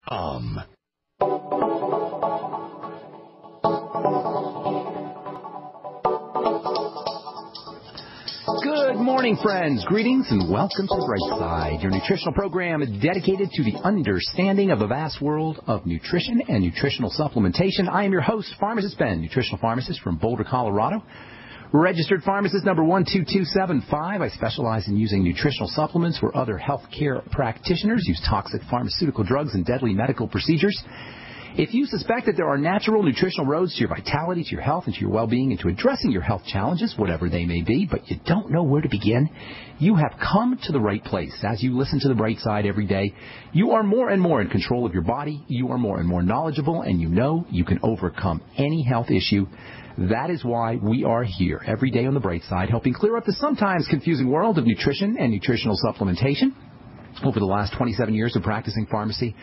Good morning, friends. Greetings and welcome to Bright Side, your nutritional program dedicated to the understanding of the vast world of nutrition and nutritional supplementation. I am your host, Pharmacist Ben, nutritional pharmacist from Boulder, Colorado. Registered pharmacist number 12275. I specialize in using nutritional supplements where other healthcare practitioners use toxic pharmaceutical drugs and deadly medical procedures. If you suspect that there are natural nutritional roads to your vitality, to your health, and to your well-being, and to addressing your health challenges, whatever they may be, but you don't know where to begin, you have come to the right place. As you listen to the Bright Side every day, you are more and more in control of your body, you are more and more knowledgeable, and you know you can overcome any health issue. That is why we are here every day on the Bright Side, helping clear up the sometimes confusing world of nutrition and nutritional supplementation. Over the last 27 years of practicing pharmacy,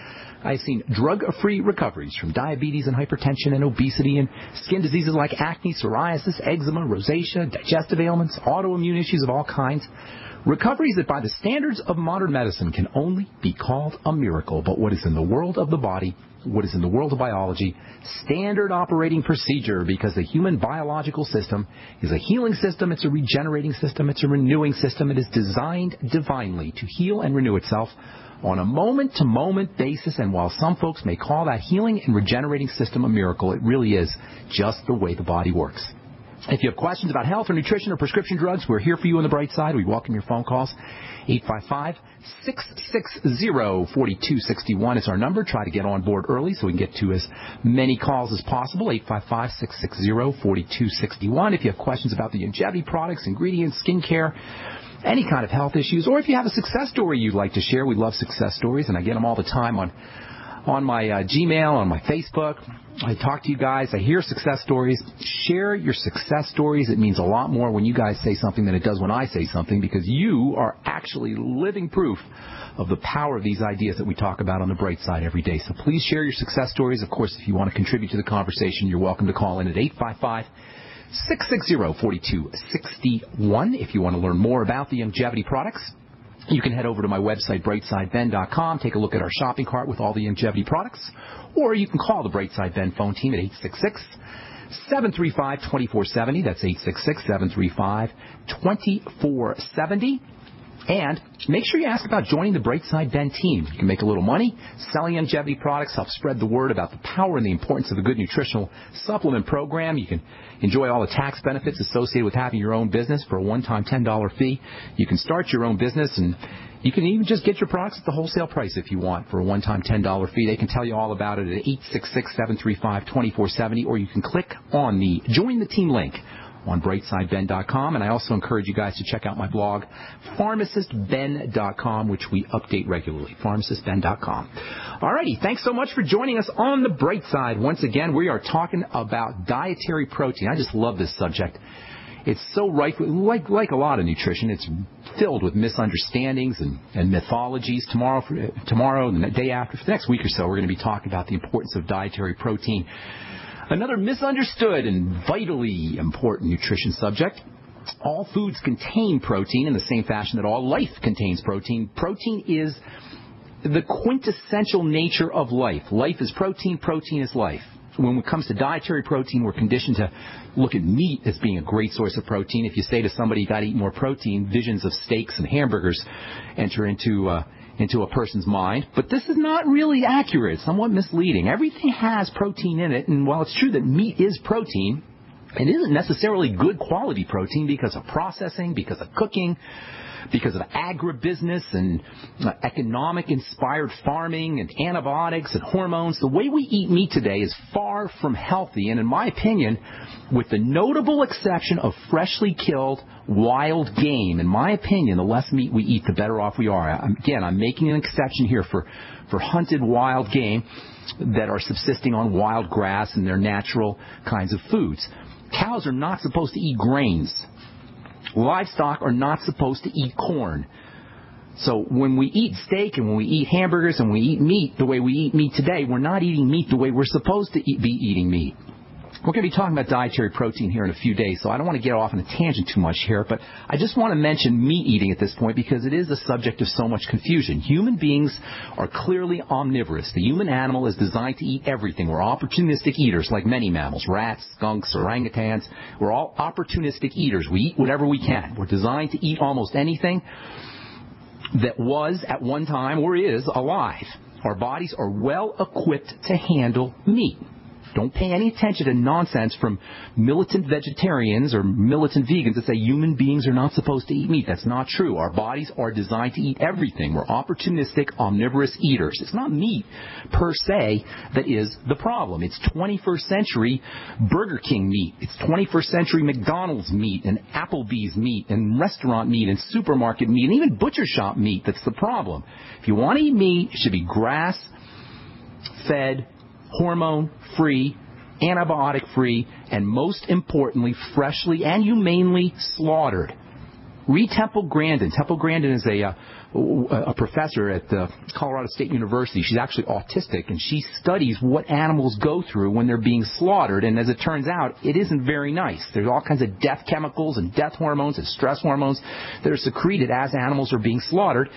I've seen drug-free recoveries from diabetes and hypertension and obesity and skin diseases like acne, psoriasis, eczema, rosacea, digestive ailments, autoimmune issues of all kinds. Recoveries that by the standards of modern medicine can only be called a miracle. But what is in the world of the body, what is in the world of biology, standard operating procedure, because the human biological system is a healing system, it's a regenerating system, it's a renewing system. It is designed divinely to heal and renew itself on a moment-to-moment basis. And while some folks may call that healing and regenerating system a miracle, it really is just the way the body works. If you have questions about health or nutrition or prescription drugs, we're here for you on the Bright Side. We welcome your phone calls. 855-660-4261 is our number. Try to get on board early so we can get to as many calls as possible. 855-660-4261. If you have questions about the longevity products, ingredients, skincare, any kind of health issues, or if you have a success story you'd like to share, we love success stories, and I get them all the time on my Gmail, on my Facebook. I talk to you guys. I hear success stories. Share your success stories. It means a lot more when you guys say something than it does when I say something, because you are actually living proof of the power of these ideas that we talk about on the Bright Side every day. So please share your success stories. Of course, if you want to contribute to the conversation, you're welcome to call in at 855-660-4261. If you want to learn more about the longevity products, you can head over to my website, brightsideben.com, take a look at our shopping cart with all the longevity products, or you can call the Bright Side Ben phone team at 866-735-2470. That's 866-735-2470. And make sure you ask about joining the Bright Side Ben team. You can make a little money selling longevity products, help spread the word about the power and the importance of a good nutritional supplement program. You can enjoy all the tax benefits associated with having your own business for a one-time $10 fee. You can start your own business, and you can even just get your products at the wholesale price if you want for a one-time $10 fee. They can tell you all about it at 866-735-2470, or you can click on the Join the Team link on brightsideben.com. And I also encourage you guys to check out my blog, pharmacistben.com, which we update regularly, pharmacistben.com. All righty, thanks so much for joining us on the Bright Side. Once again, we are talking about dietary protein. I just love this subject. It's so rife, like a lot of nutrition, it's filled with misunderstandings and mythologies. Tomorrow, and the day after, for the next week or so, we're going to be talking about the importance of dietary protein. Another misunderstood and vitally important nutrition subject. All foods contain protein in the same fashion that all life contains protein. Protein is the quintessential nature of life. Life is protein, protein is life. When it comes to dietary protein, we're conditioned to look at meat as being a great source of protein. If you say to somebody, you got to eat more protein, visions of steaks and hamburgers enter into a person's mind. But this is not really accurate. It's somewhat misleading. Everything has protein in it, and while it's true that meat is protein, it isn't necessarily good quality protein because of processing, because of cooking, because of agribusiness and economic-inspired farming and antibiotics and hormones. The way we eat meat today is far from healthy, and in my opinion, with the notable exception of freshly killed wild game, in my opinion, the less meat we eat, the better off we are. Again, I'm making an exception here for hunted wild game that are subsisting on wild grass and their natural kinds of foods. Cows are not supposed to eat grains. Livestock are not supposed to eat corn. So when we eat steak and when we eat hamburgers and we eat meat the way we eat meat today, we're not eating meat the way we're supposed to be eating meat. We're going to be talking about dietary protein here in a few days, so I don't want to get off on a tangent too much here, but I just want to mention meat eating at this point because it is the subject of so much confusion. Human beings are clearly omnivorous. The human animal is designed to eat everything. We're opportunistic eaters like many mammals, rats, skunks, orangutans. We're all opportunistic eaters. We eat whatever we can. We're designed to eat almost anything that was at one time or is alive. Our bodies are well equipped to handle meat. Don't pay any attention to nonsense from militant vegetarians or militant vegans that say human beings are not supposed to eat meat. That's not true. Our bodies are designed to eat everything. We're opportunistic, omnivorous eaters. It's not meat per se that is the problem. It's 21st century Burger King meat. It's 21st century McDonald's meat and Applebee's meat and restaurant meat and supermarket meat and even butcher shop meat that's the problem. If you want to eat meat, it should be grass-fed, hormone-free, antibiotic-free, and most importantly, freshly and humanely slaughtered. Read Temple Grandin. Temple Grandin is a professor at Colorado State University. She's actually autistic, and she studies what animals go through when they're being slaughtered, and as it turns out, it isn't very nice. There's all kinds of death chemicals and death hormones and stress hormones that are secreted as animals are being slaughtered.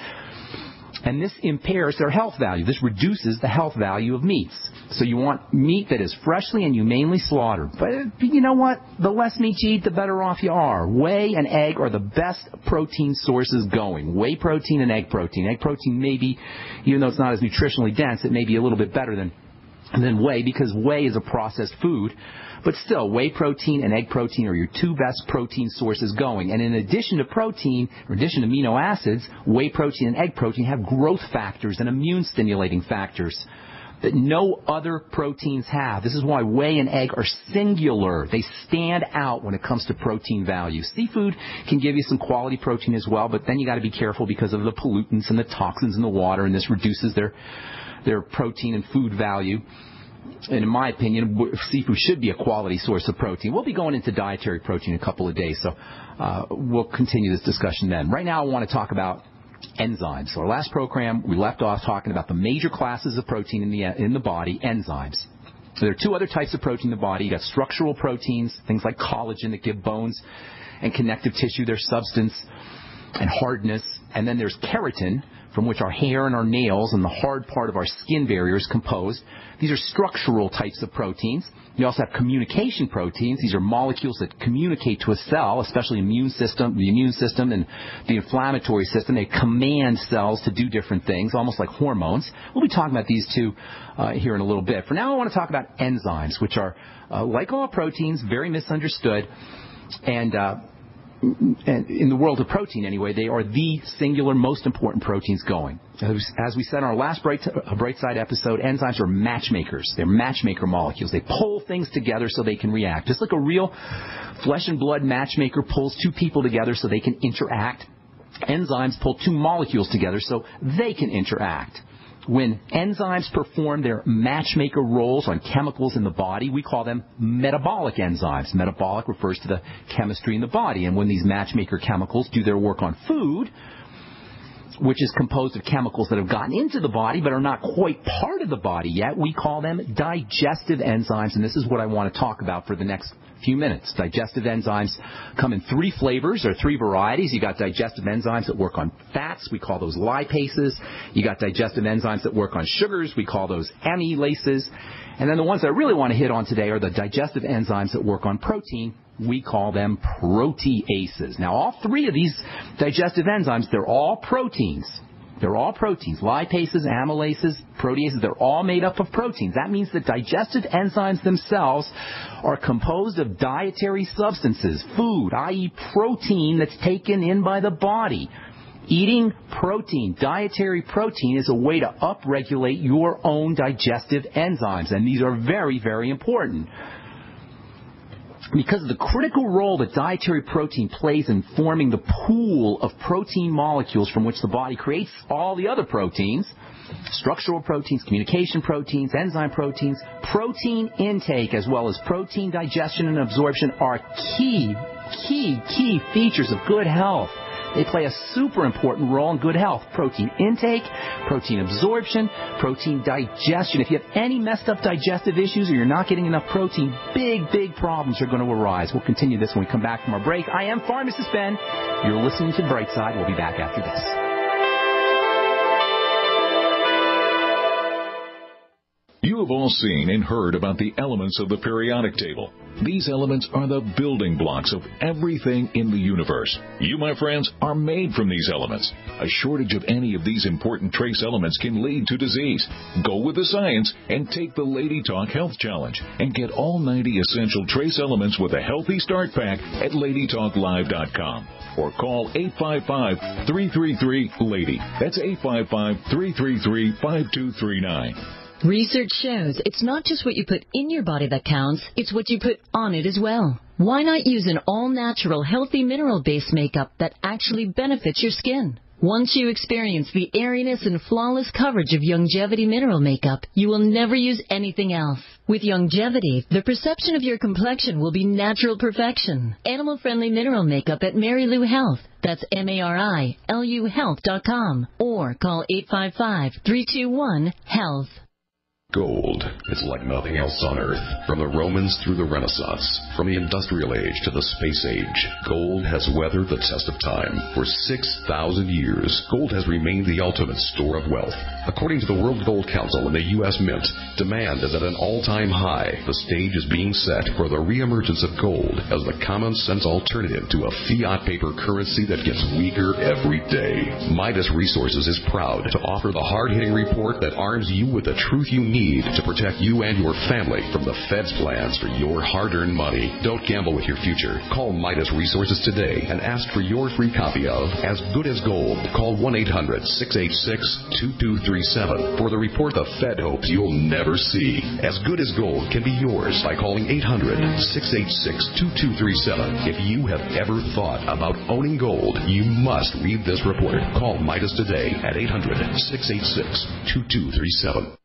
And this impairs their health value. This reduces the health value of meats. So you want meat that is freshly and humanely slaughtered. But you know what? The less meat you eat, the better off you are. Whey and egg are the best protein sources going. Whey protein and egg protein. Egg protein may be, even though it's not as nutritionally dense, it may be a little bit better than whey because whey is a processed food. But still, whey protein and egg protein are your two best protein sources going. And in addition to protein, or in addition to amino acids, whey protein and egg protein have growth factors and immune-stimulating factors that no other proteins have. This is why whey and egg are singular. They stand out when it comes to protein value. Seafood can give you some quality protein as well, but then you got to be careful because of the pollutants and the toxins in the water, and this reduces their protein and food value. And in my opinion, seafood should be a quality source of protein. We'll be going into dietary protein in a couple of days, so we'll continue this discussion then. Right now I want to talk about enzymes. So our last program, we left off talking about the major classes of protein in the body, enzymes. So there are two other types of protein in the body. You got structural proteins, things like collagen that give bones and connective tissue their substance and hardness. And then there's keratin, from which our hair and our nails and the hard part of our skin barrier is composed. These are structural types of proteins. You also have communication proteins. These are molecules that communicate to a cell, especially the immune system and the inflammatory system. They command cells to do different things, almost like hormones. We'll be talking about these two here in a little bit. For now, I want to talk about enzymes, which are, like all proteins, very misunderstood. And in the world of protein anyway, they are the singular most important proteins going. As we said in our last Bright Side episode, enzymes are matchmakers. They're matchmaker molecules. They pull things together so they can react. Just like a real flesh and blood matchmaker pulls two people together so they can interact, enzymes pull two molecules together so they can interact. When enzymes perform their matchmaker roles on chemicals in the body, we call them metabolic enzymes. Metabolic refers to the chemistry in the body. And when these matchmaker chemicals do their work on food, which is composed of chemicals that have gotten into the body but are not quite part of the body yet, we call them digestive enzymes. And this is what I want to talk about for the next few minutes. Digestive enzymes come in three flavors or three varieties. You got digestive enzymes that work on fats. We call those lipases. You got digestive enzymes that work on sugars. We call those amylases. And then the ones that I really want to hit on today are the digestive enzymes that work on protein. We call them proteases. Now, all three of these digestive enzymes, they're all proteins. They're all proteins. Lipases, amylases, proteases, they're all made up of proteins. That means that digestive enzymes themselves are composed of dietary substances, food, i.e. protein that's taken in by the body. Eating protein, dietary protein, is a way to upregulate your own digestive enzymes, and these are very, very important. Because of the critical role that dietary protein plays in forming the pool of protein molecules from which the body creates all the other proteins, structural proteins, communication proteins, enzyme proteins, protein intake as well as protein digestion and absorption are key features of good health. They play a super important role in good health. Protein intake, protein absorption, protein digestion. If you have any messed up digestive issues or you're not getting enough protein, big problems are going to arise. We'll continue this when we come back from our break. I am Pharmacist Ben. You're listening to Brightside. We'll be back after this. You have all seen and heard about the elements of the periodic table. These elements are the building blocks of everything in the universe. You, my friends, are made from these elements. A shortage of any of these important trace elements can lead to disease. Go with the science and take the Lady Talk Health Challenge and get all 90 essential trace elements with a healthy start pack at LadyTalkLive.com. Or call 855-333-LADY. That's 855-333-5239. Research shows it's not just what you put in your body that counts, it's what you put on it as well. Why not use an all-natural, healthy mineral-based makeup that actually benefits your skin? Once you experience the airiness and flawless coverage of Longevity mineral makeup, you will never use anything else. With Longevity, the perception of your complexion will be natural perfection. Animal-friendly mineral makeup at Mary Lou Health. That's MARILU Health.com. Or call 855-321-HEALTH. Gold. It's like nothing else on Earth. From the Romans through the Renaissance, from the Industrial Age to the Space Age, gold has weathered the test of time. For 6,000 years, gold has remained the ultimate store of wealth. According to the World Gold Council and the U.S. Mint, demand is at an all-time high. The stage is being set for the reemergence of gold as the common-sense alternative to a fiat paper currency that gets weaker every day. Midas Resources is proud to offer the hard-hitting report that arms you with the truth you need to protect you and your family from the Fed's plans for your hard-earned money. Don't gamble with your future. Call Midas Resources today and ask for your free copy of As Good as Gold. Call 1-800-686-2237 for the report the Fed hopes you'll never see. As Good as Gold can be yours by calling 800-686-2237. If you have ever thought about owning gold, you must read this report. Call Midas today at 800-686-2237.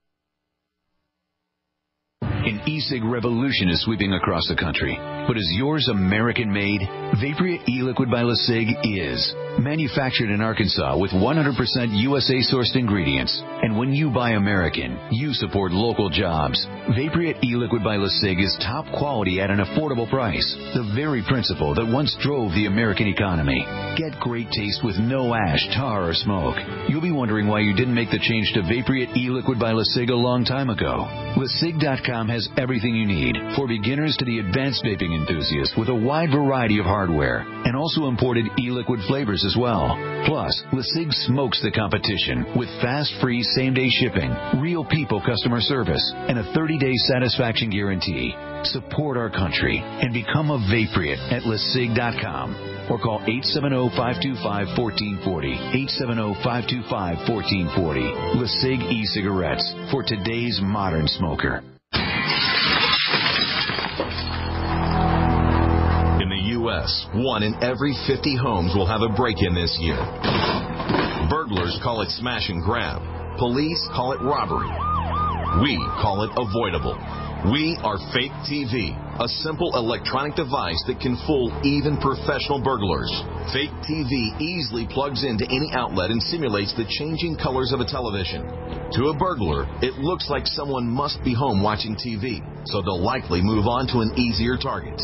An e-cig revolution is sweeping across the country. But is yours American-made? Vaporia e-liquid by LeSig is. Manufactured in Arkansas with 100% USA-sourced ingredients. And when you buy American, you support local jobs. Vaporia e-liquid by LeSig is top quality at an affordable price. The very principle that once drove the American economy. Get great taste with no ash, tar, or smoke. You'll be wondering why you didn't make the change to Vaporia e-liquid by LeSig a long time ago. LeSig.com has everything you need, for beginners to the advanced vaping enthusiast, with a wide variety of hardware, and also imported e-liquid flavors as well. Plus, LeSig smokes the competition with fast, free, same-day shipping, real people customer service, and a 30-day satisfaction guarantee. Support our country and become a Vaporia at LeSig.com. Or call 870-525-1440. 870-525-1440. LeSig e-cigarettes for today's modern smoker. In the U.S., 1 in every 50 homes will have a break-in this year. Burglars call it smash and grab. Police call it robbery. We call it avoidable. We are Fake TV, a simple electronic device that can fool even professional burglars. Fake TV easily plugs into any outlet and simulates the changing colors of a television. To a burglar, it looks like someone must be home watching TV, so they'll likely move on to an easier target.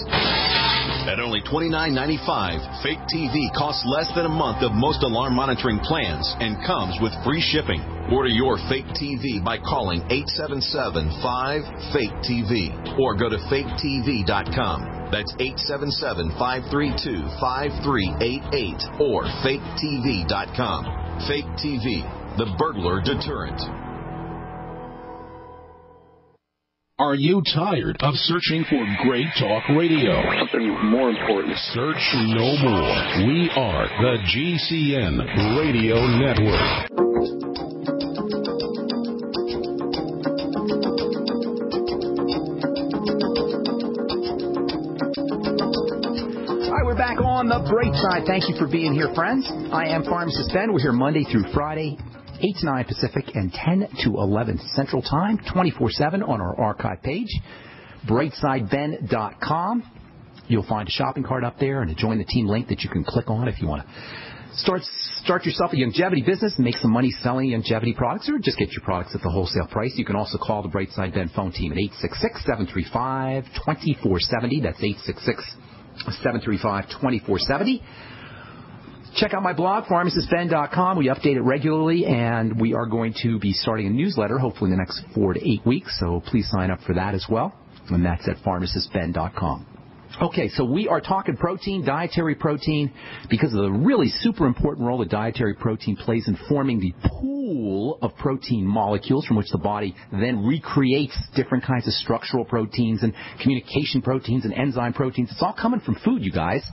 At only $29.95, Fake TV costs less than a month of most alarm monitoring plans and comes with free shipping. Order your Fake TV by calling 877-5-FAKE-TV or go to faketv.com. That's 877-532-5388 or faketv.com. Fake TV, the burglar deterrent. Are you tired of searching for great talk radio? Something more important. Search no more. We are the GCN Radio Network. All right, we're back on the bright side. Thank you for being here, friends. I am Pharmacist Ben. We're here Monday through Friday, 8 to 9 Pacific and 10 to 11 Central Time, 24/7 on our archive page, brightsideben.com. You'll find a shopping cart up there and a join the team link that you can click on if you want to Start yourself a longevity business and make some money selling longevity products, or just get your products at the wholesale price. You can also call the Brightside Ben phone team at 866-735-2470. That's 866-735-2470. Check out my blog, pharmacistben.com. We update it regularly, and we are going to be starting a newsletter hopefully in the next 4 to 8 weeks, so please sign up for that as well, and that's at pharmacistben.com. Okay, so we are talking protein, dietary protein, because of the really super important role that dietary protein plays in forming the pool of protein molecules from which the body then recreates different kinds of structural proteins and communication proteins and enzyme proteins. It's all coming from food, you guys.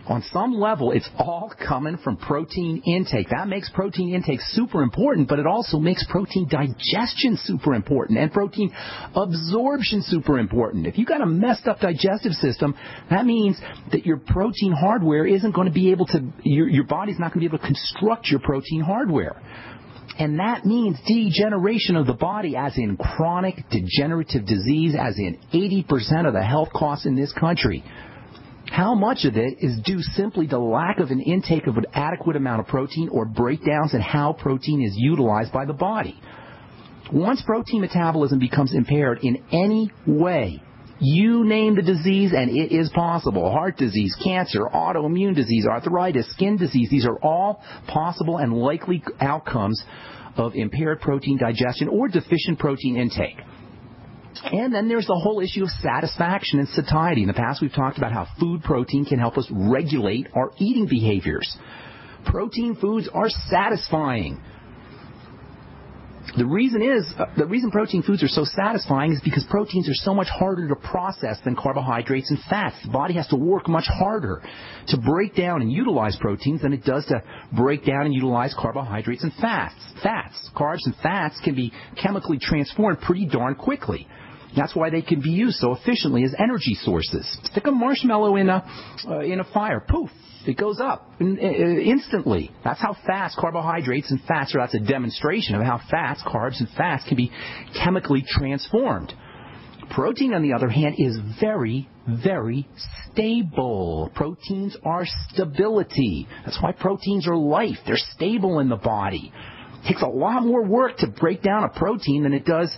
On some level, it's all coming from protein intake. That makes protein intake super important, but it also makes protein digestion super important and protein absorption super important. If you've got a messed up digestive system, that means that your protein hardware isn't going to be able to, your body's not going to be able to construct your protein hardware. And that means degeneration of the body, as in chronic degenerative disease, as in 80% of the health costs in this country. How much of it is due simply to lack of an intake of an adequate amount of protein or breakdowns in how protein is utilized by the body? Once protein metabolism becomes impaired in any way, you name the disease and it is possible. Heart disease, cancer, autoimmune disease, arthritis, skin disease, these are all possible and likely outcomes of impaired protein digestion or deficient protein intake. And then there's the whole issue of satisfaction and satiety. In the past, we've talked about how food protein can help us regulate our eating behaviors. Protein foods are satisfying. The reason protein foods are so satisfying is because proteins are so much harder to process than carbohydrates and fats. The body has to work much harder to break down and utilize proteins than it does to break down and utilize carbohydrates and fats. Carbs and fats can be chemically transformed pretty darn quickly. That's why they can be used so efficiently as energy sources. Stick a marshmallow in a fire. Poof. It goes up instantly. That's how fast carbohydrates and fats are. That's a demonstration of how fast carbs and fats can be chemically transformed. Protein, on the other hand, is very, very stable. Proteins are stability. That's why proteins are life. They're stable in the body. It takes a lot more work to break down a protein than it does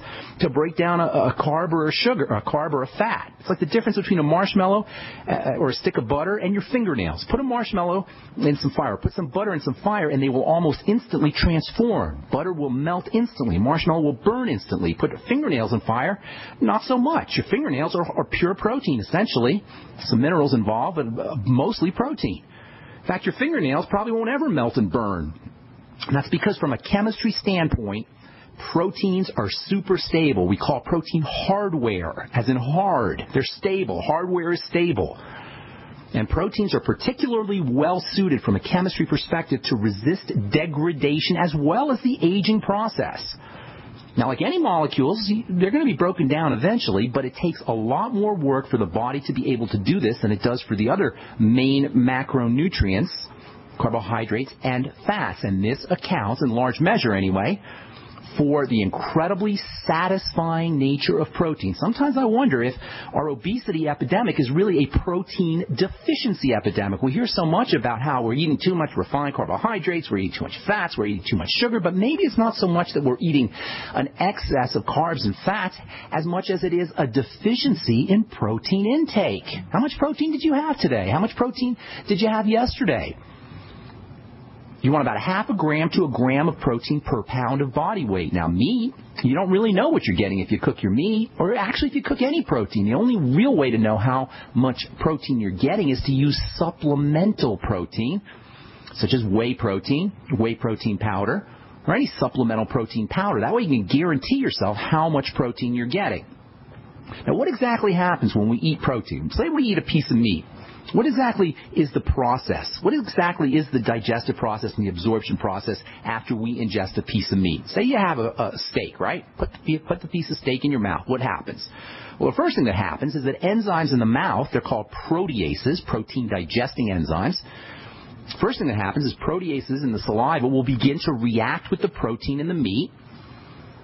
to break down a carb or a sugar, a carb or a fat. It's like the difference between a marshmallow or a stick of butter and your fingernails. Put a marshmallow in some fire, put some butter in some fire, and they will almost instantly transform. Butter will melt instantly. Marshmallow will burn instantly. Put fingernails in fire, not so much. Your fingernails are pure protein, essentially. Some minerals involved, but mostly protein. In fact, your fingernails probably won't ever melt and burn. And that's because from a chemistry standpoint, proteins are super stable. We call protein hardware, as in hard. They're stable. Hardware is stable. And proteins are particularly well suited from a chemistry perspective to resist degradation as well as the aging process. Now, like any molecules, they're going to be broken down eventually, but it takes a lot more work for the body to be able to do this than it does for the other main macronutrients, carbohydrates and fats. And this accounts, in large measure anyway, for the incredibly satisfying nature of protein. Sometimes I wonder if our obesity epidemic is really a protein deficiency epidemic. We hear so much about how we're eating too much refined carbohydrates, we're eating too much fats, we're eating too much sugar, but maybe it's not so much that we're eating an excess of carbs and fats as much as it is a deficiency in protein intake. How much protein did you have today? How much protein did you have yesterday? You want about 0.5 gram to 1 gram of protein per pound of body weight. Now, meat, you don't really know what you're getting if you cook your meat, or actually if you cook any protein. The only real way to know how much protein you're getting is to use supplemental protein, such as whey protein powder, or any supplemental protein powder. That way you can guarantee yourself how much protein you're getting. Now, what exactly happens when we eat protein? Say we eat a piece of meat. What exactly is the process? What exactly is the digestive process and the absorption process after we ingest a piece of meat? Say you have a steak, right? Put the piece of steak in your mouth. What happens? Well, the first thing that happens is that enzymes in the mouth, they're called proteases, protein digesting enzymes. First thing that happens is proteases in the saliva will begin to react with the protein in the meat.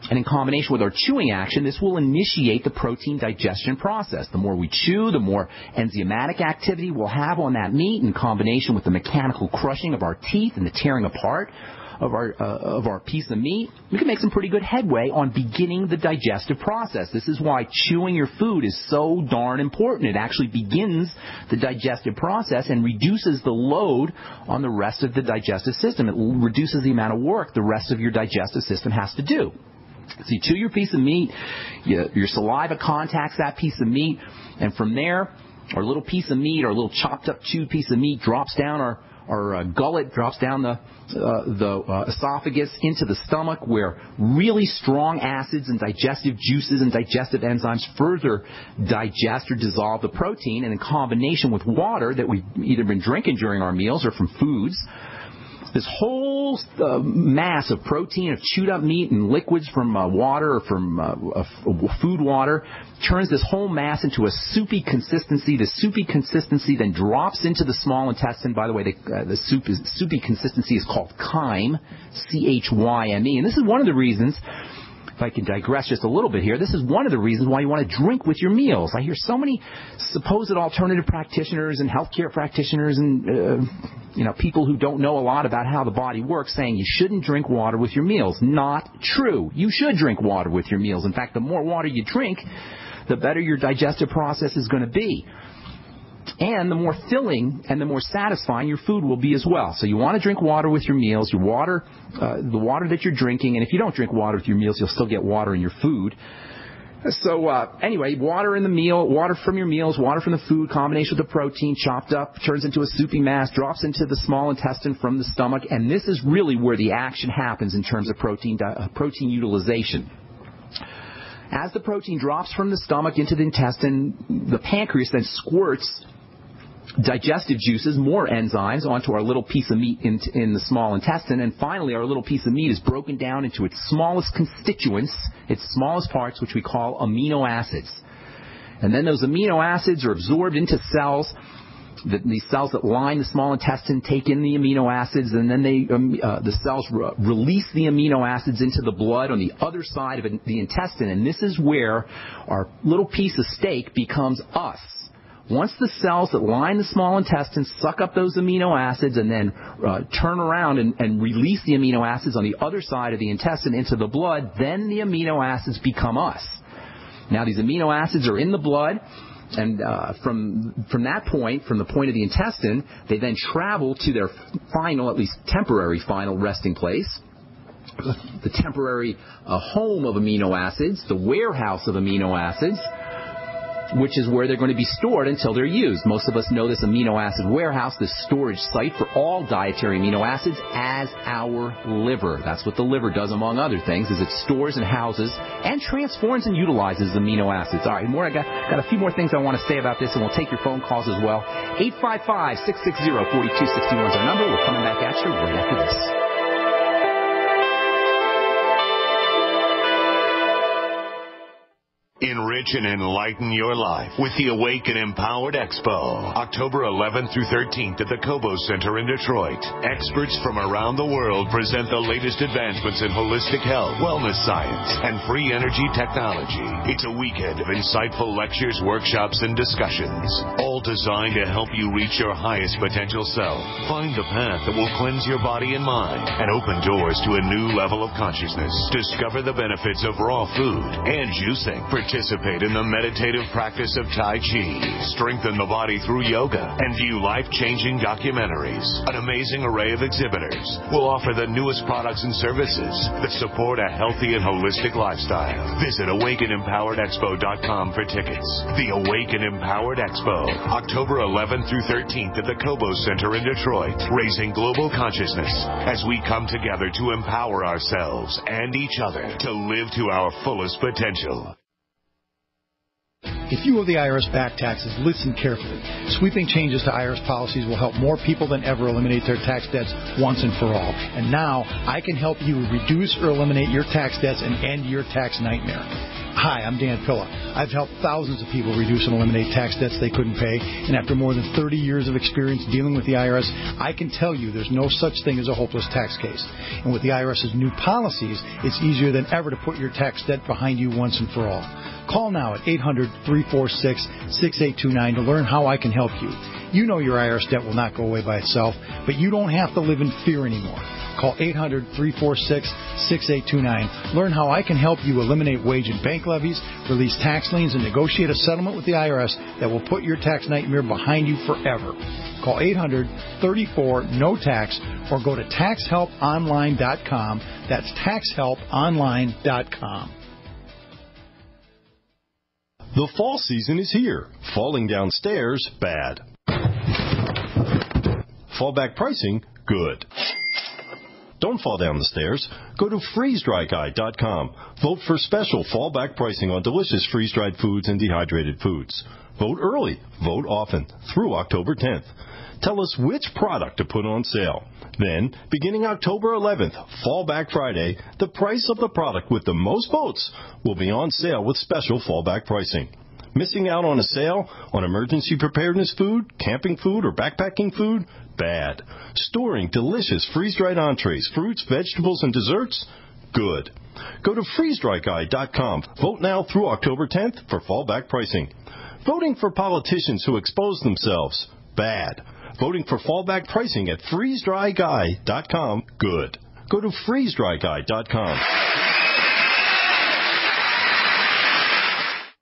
And in combination with our chewing action, this will initiate the protein digestion process. The more we chew, the more enzymatic activity we'll have on that meat in combination with the mechanical crushing of our teeth and the tearing apart of our piece of meat. We can make some pretty good headway on beginning the digestive process. This is why chewing your food is so darn important. It actually begins the digestive process and reduces the load on the rest of the digestive system. It reduces the amount of work the rest of your digestive system has to do. So you chew your piece of meat, your saliva contacts that piece of meat, and from there, our little piece of meat, our little chopped up chewed piece of meat drops down our gullet, drops down the esophagus into the stomach, where really strong acids and digestive juices and digestive enzymes further digest or dissolve the protein, and in combination with water that we've either been drinking during our meals or from foods, this whole mass of protein, of chewed up meat and liquids from water or from food water turns this whole mass into a soupy consistency. The soupy consistency then drops into the small intestine. By the way, the soupy consistency is called chyme, C-H-Y-M-E. And this is one of the reasons, if I can digress just a little bit here, this is one of the reasons why you want to drink with your meals. I hear so many supposed alternative practitioners and healthcare practitioners and people who don't know a lot about how the body works saying you shouldn't drink water with your meals. Not true. You should drink water with your meals. In fact, the more water you drink, the better your digestive process is going to be. And the more filling and the more satisfying your food will be as well. So you want to drink water with your meals, the water that you're drinking. And if you don't drink water with your meals, you'll still get water in your food. So anyway, water in the meal, water from your meals, water from the food, combination with the protein, chopped up, turns into a soupy mass, drops into the small intestine from the stomach. And this is really where the action happens in terms of protein utilization. As the protein drops from the stomach into the intestine, the pancreas then squirts digestive juices, more enzymes, onto our little piece of meat in the small intestine. And finally, our little piece of meat is broken down into its smallest constituents, its smallest parts, which we call amino acids. And then those amino acids are absorbed into cells. These cells that line the small intestine take in the amino acids, and then the cells release the amino acids into the blood on the other side of the intestine. And this is where our little piece of steak becomes us. Once the cells that line the small intestine suck up those amino acids and then turn around and release the amino acids on the other side of the intestine into the blood, then the amino acids become us. Now, these amino acids are in the blood, and from that point, from the point of the intestine, they then travel to their final, at least temporary final resting place, the temporary home of amino acids, the warehouse of amino acids, which is where they're going to be stored until they're used. Most of us know this amino acid warehouse, this storage site for all dietary amino acids, as our liver. That's what the liver does, among other things, is it stores and houses and transforms and utilizes amino acids. All right, I got a few more things I want to say about this, and we'll take your phone calls as well. 855-660-4261 is our number. We're coming back at you right after this. Enrich and enlighten your life with the Awaken Empowered Expo, October 11th through 13th at the Cobo Center in Detroit. Experts from around the world present the latest advancements in holistic health, wellness science, and free energy technology. It's a weekend of insightful lectures, workshops, and discussions, all designed to help you reach your highest potential self. Find the path that will cleanse your body and mind and open doors to a new level of consciousness. Discover the benefits of raw food and juicing. Participate in the meditative practice of Tai Chi, strengthen the body through yoga, and view life-changing documentaries. An amazing array of exhibitors will offer the newest products and services that support a healthy and holistic lifestyle. Visit AwakenEmpoweredExpo.com for tickets. The Awaken Empowered Expo, October 11th through 13th at the Cobo Center in Detroit, raising global consciousness as we come together to empower ourselves and each other to live to our fullest potential. If you owe the IRS back taxes, listen carefully. Sweeping changes to IRS policies will help more people than ever eliminate their tax debts once and for all. And now I can help you reduce or eliminate your tax debts and end your tax nightmare. Hi, I'm Dan Pilla. I've helped thousands of people reduce and eliminate tax debts they couldn't pay, and after more than 30 years of experience dealing with the IRS, I can tell you there's no such thing as a hopeless tax case. And with the IRS's new policies, it's easier than ever to put your tax debt behind you once and for all. Call now at 800-346-6829 to learn how I can help you. You know your IRS debt will not go away by itself, but you don't have to live in fear anymore. Call 800-346-6829. Learn how I can help you eliminate wage and bank levies, release tax liens, and negotiate a settlement with the IRS that will put your tax nightmare behind you forever. Call 800-34-NO-TAX or go to taxhelponline.com. That's taxhelponline.com. The fall season is here. Falling downstairs, bad. Fallback pricing, good. Don't fall down the stairs. Go to freezedryguy.com. Vote for special fallback pricing on delicious freeze-dried foods and dehydrated foods. Vote early. Vote often. Through October 10th. Tell us which product to put on sale. Then, beginning October 11th, Fallback Friday, the price of the product with the most votes will be on sale with special fallback pricing. Missing out on a sale on emergency preparedness food, camping food, or backpacking food? Bad. Storing delicious freeze-dried entrees, fruits, vegetables, and desserts? Good. Go to freezedryguy.com. Vote now through October 10th for fallback pricing. Voting for politicians who expose themselves? Bad. Voting for fallback pricing at freezedryguy.com? Good. Go to freezedryguy.com.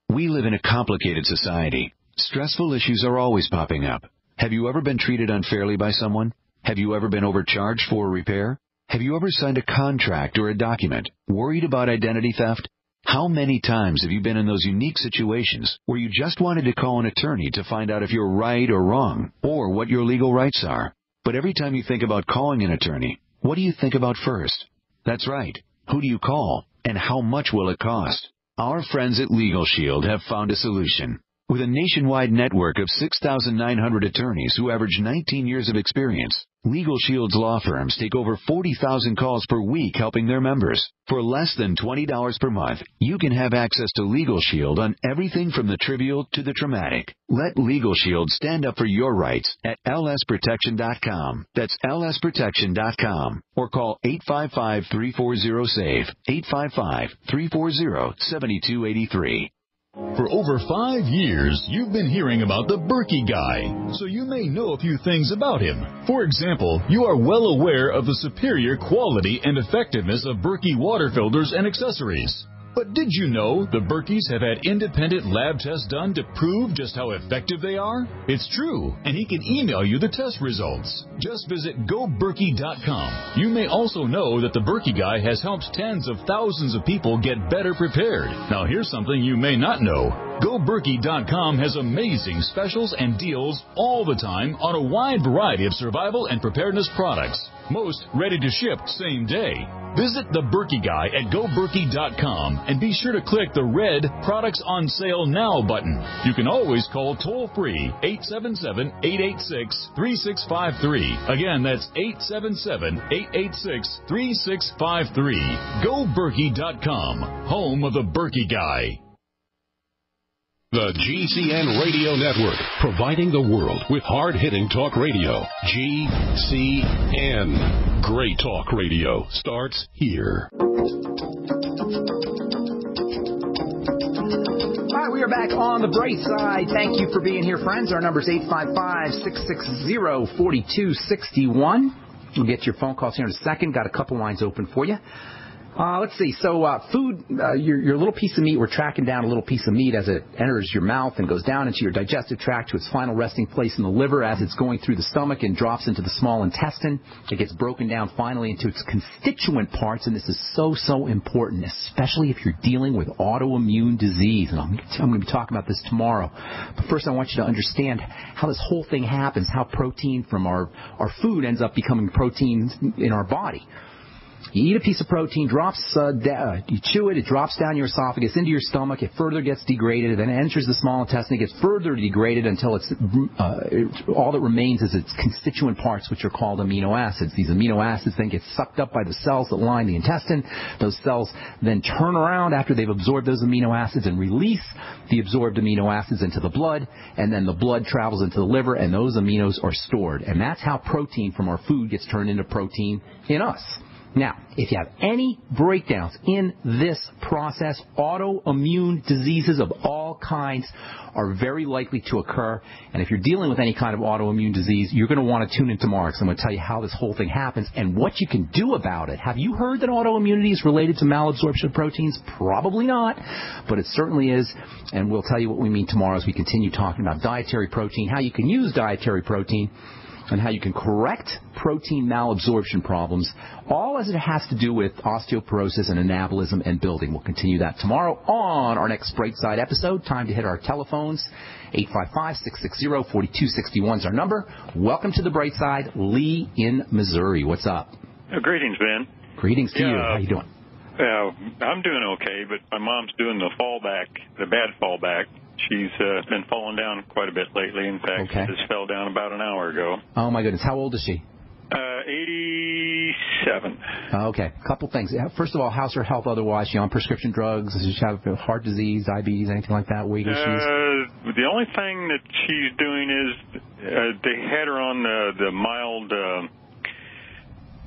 We live in a complicated society. Stressful issues are always popping up. Have you ever been treated unfairly by someone? Have you ever been overcharged for a repair? Have you ever signed a contract or a document? Worried about identity theft? How many times have you been in those unique situations where you just wanted to call an attorney to find out if you're right or wrong, or what your legal rights are? But every time you think about calling an attorney, what do you think about first? That's right. Who do you call, and how much will it cost? Our friends at Legal Shield have found a solution. With a nationwide network of 6,900 attorneys who average 19 years of experience, Legal Shield's law firms take over 40,000 calls per week helping their members. For less than $20 per month, you can have access to Legal Shield on everything from the trivial to the traumatic. Let Legal Shield stand up for your rights at lsprotection.com. That's lsprotection.com. Or call 855-340-SAVE, 855-340-7283. For over 5 years, you've been hearing about the Berkey Guy, so you may know a few things about him. For example, you are well aware of the superior quality and effectiveness of Berkey water filters and accessories. But did you know the Berkeys have had independent lab tests done to prove just how effective they are? It's true, and he can email you the test results. Just visit GoBerkey.com. You may also know that the Berkey Guy has helped tens of thousands of people get better prepared. Now here's something you may not know. GoBerkey.com has amazing specials and deals all the time on a wide variety of survival and preparedness products. Most ready to ship same day. Visit the Berkey Guy at GoBerkey.com and be sure to click the red Products on Sale Now button. You can always call toll-free 877-886-3653. Again, that's 877-886-3653. GoBerkey.com, home of the Berkey Guy. The GCN Radio Network, providing the world with hard-hitting talk radio. GCN. Great talk radio starts here. All right, we are back on the bright side. Thank you for being here, friends. Our number is 855-660-4261. We'll get your phone calls here in a second. Got a couple lines open for you. Let's see. So food, your little piece of meat, we're tracking down a little piece of meat as it enters your mouth and goes down into your digestive tract to its final resting place in the liver as it's going through the stomach and drops into the small intestine. It gets broken down finally into its constituent parts, and this is so important, especially if you're dealing with autoimmune disease. And I'm going to be talking about this tomorrow. But first I want you to understand how this whole thing happens, how protein from our food ends up becoming protein in our body. You eat a piece of protein, you chew it, it drops down your esophagus into your stomach, it further gets degraded, then it enters the small intestine, it gets further degraded until all that remains is its constituent parts, which are called amino acids. These amino acids then get sucked up by the cells that line the intestine. Those cells then turn around after they've absorbed those amino acids and release the absorbed amino acids into the blood, and then the blood travels into the liver, and those aminos are stored. And that's how protein from our food gets turned into protein in us. Now, if you have any breakdowns in this process, autoimmune diseases of all kinds are very likely to occur. And if you're dealing with any kind of autoimmune disease, you're going to want to tune in tomorrow, because I'm going to tell you how this whole thing happens and what you can do about it. Have you heard that autoimmunity is related to malabsorption of proteins? Probably not, but it certainly is. And we'll tell you what we mean tomorrow as we continue talking about dietary protein, how you can use dietary protein, and how you can correct protein malabsorption problems, all as it has to do with osteoporosis and anabolism and building. We'll continue that tomorrow on our next Bright Side episode. Time to hit our telephones. 855-660-4261 is our number. Welcome to the Bright Side. Lee in Missouri. What's up? Greetings, Ben. Greetings to you. How you doing? I'm doing okay, but my mom's doing the bad fallback. She's been falling down quite a bit lately. In fact, she just fell down about an hour ago. Oh, my goodness. How old is she? 87. Okay. A couple things. First of all, how's her health otherwise? Is she on prescription drugs? Does she have heart disease, diabetes, anything like that, weight issues? The only thing that she's doing is they had her on the mild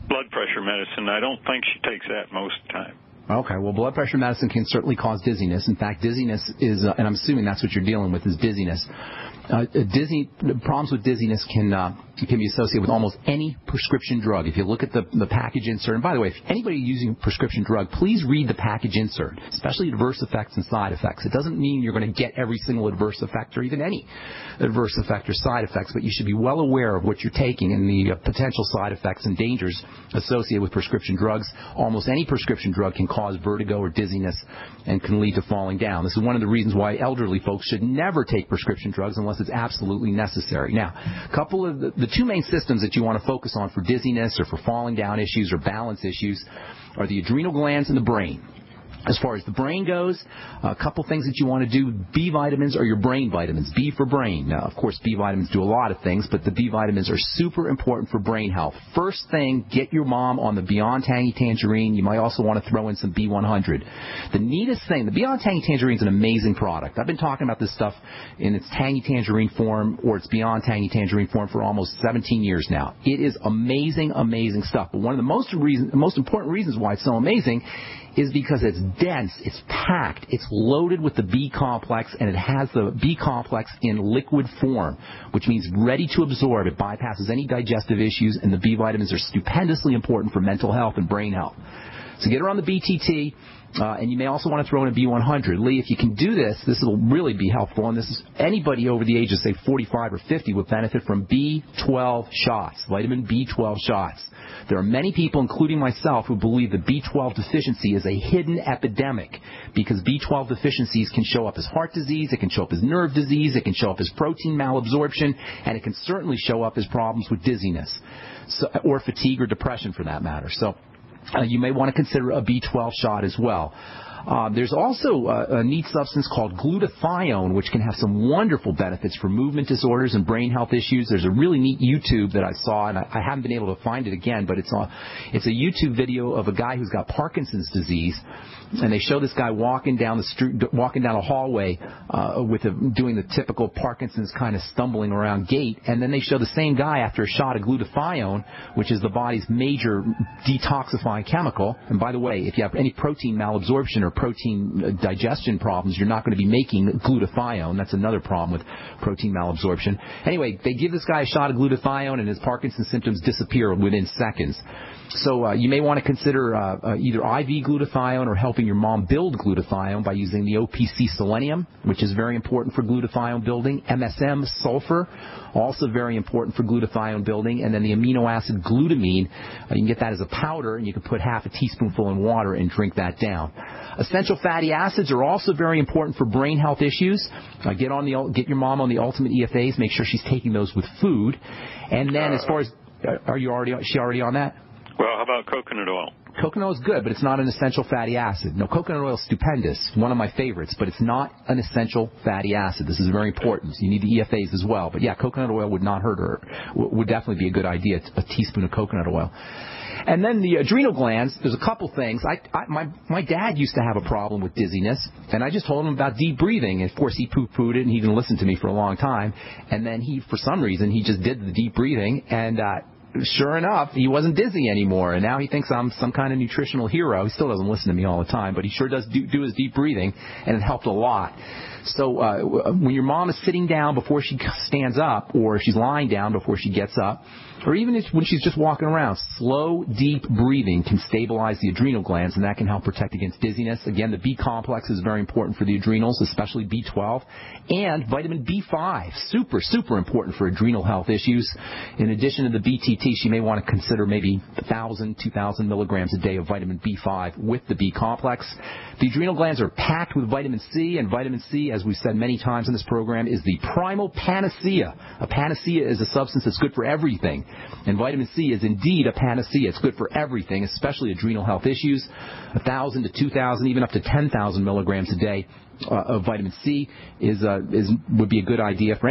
blood pressure medicine. I don't think she takes that most of the time. Okay, well, blood pressure medicine can certainly cause dizziness. In fact, dizziness is, and I'm assuming that's what you're dealing with, is dizziness. Problems with dizziness can be associated with almost any prescription drug. If you look at the package insert, and by the way, if anybody using a prescription drug, please read the package insert, especially adverse effects and side effects. It doesn't mean you're going to get every single adverse effect or even any adverse effect or side effects, but you should be well aware of what you're taking and the potential side effects and dangers associated with prescription drugs. Almost any prescription drug can cause vertigo or dizziness and can lead to falling down. This is one of the reasons why elderly folks should never take prescription drugs unless it's absolutely necessary. Now, a couple of the two main systems that you want to focus on for dizziness or for falling down issues or balance issues are the adrenal glands and the brain. As far as the brain goes, a couple things that you want to do. B vitamins are your brain vitamins. B for brain. Now, of course, B vitamins do a lot of things, but the B vitamins are super important for brain health. First thing, get your mom on the Beyond Tangy Tangerine. You might also want to throw in some B100. The neatest thing, the Beyond Tangy Tangerine is an amazing product. I've been talking about this stuff in its Tangy Tangerine form or its Beyond Tangy Tangerine form for almost 17 years now. It is amazing, amazing stuff. But one of the most important reasons why it's so amazing is because it's dense, it's packed, it's loaded with the B complex, and it has the B complex in liquid form, which means ready to absorb. It bypasses any digestive issues, and the B vitamins are stupendously important for mental health and brain health. So get her on the BTT. And you may also want to throw in a B100. Lee, if you can do this, this will really be helpful. And this is anybody over the age of, say, 45 or 50 would benefit from B12 shots, vitamin B12 shots. There are many people, including myself, who believe that B12 deficiency is a hidden epidemic because B12 deficiencies can show up as heart disease, it can show up as nerve disease, it can show up as protein malabsorption, and it can certainly show up as problems with dizziness or fatigue or depression for that matter. So you may want to consider a B12 shot as well. There's also a neat substance called glutathione, which can have some wonderful benefits for movement disorders and brain health issues. There's a really neat YouTube that I saw, and I haven't been able to find it again, but it's a YouTube video of a guy who's got Parkinson's disease, and they show this guy walking down the street, walking down a hallway doing the typical Parkinson's kind of stumbling around gait, and then they show the same guy after a shot of glutathione, which is the body's major detoxifying chemical. And by the way, if you have any protein malabsorption or protein digestion problems, you're not going to be making glutathione. That's another problem with protein malabsorption. Anyway, they give this guy a shot of glutathione, and his Parkinson's symptoms disappear within seconds. So you may want to consider either IV glutathione or helping your mom build glutathione by using the OPC selenium, which is very important for glutathione building. MSM sulfur, also very important for glutathione building. And then the amino acid glutamine, you can get that as a powder, and you can put half a teaspoonful in water and drink that down. Essential fatty acids are also very important for brain health issues. Get your mom on the Ultimate EFAs. Make sure she's taking those with food. And then as far as, is she already on that? Well, how about coconut oil? Coconut oil is good, but it's not an essential fatty acid. No, coconut oil is stupendous, one of my favorites, but it's not an essential fatty acid. This is very important. You need the EFAs as well. But, yeah, coconut oil would not hurt her. Would definitely be a good idea, a teaspoon of coconut oil. And then the adrenal glands, there's a couple things. My dad used to have a problem with dizziness, and I just told him about deep breathing. And, of course, he poo-pooed it, and he didn't listen to me for a long time. And then for some reason, he just did the deep breathing, and sure enough, he wasn't dizzy anymore, and now he thinks I'm some kind of nutritional hero. He still doesn't listen to me all the time, but he sure does do his deep breathing, and it helped a lot. So when your mom is sitting down before she stands up, or she's lying down before she gets up, or even when she's just walking around, slow, deep breathing can stabilize the adrenal glands, and that can help protect against dizziness. Again, the B complex is very important for the adrenals, especially B12, and vitamin B5, super, super important for adrenal health issues. In addition to the BTT, she may want to consider maybe 1,000, 2,000 milligrams a day of vitamin B5 with the B complex. The adrenal glands are packed with vitamin C, and vitamin C, as we've said many times in this program, is the primal panacea. A panacea is a substance that's good for everything, and vitamin C is indeed a panacea. It's good for everything, especially adrenal health issues. 1,000 to 2,000, even up to 10,000 milligrams a day of vitamin C would be a good idea for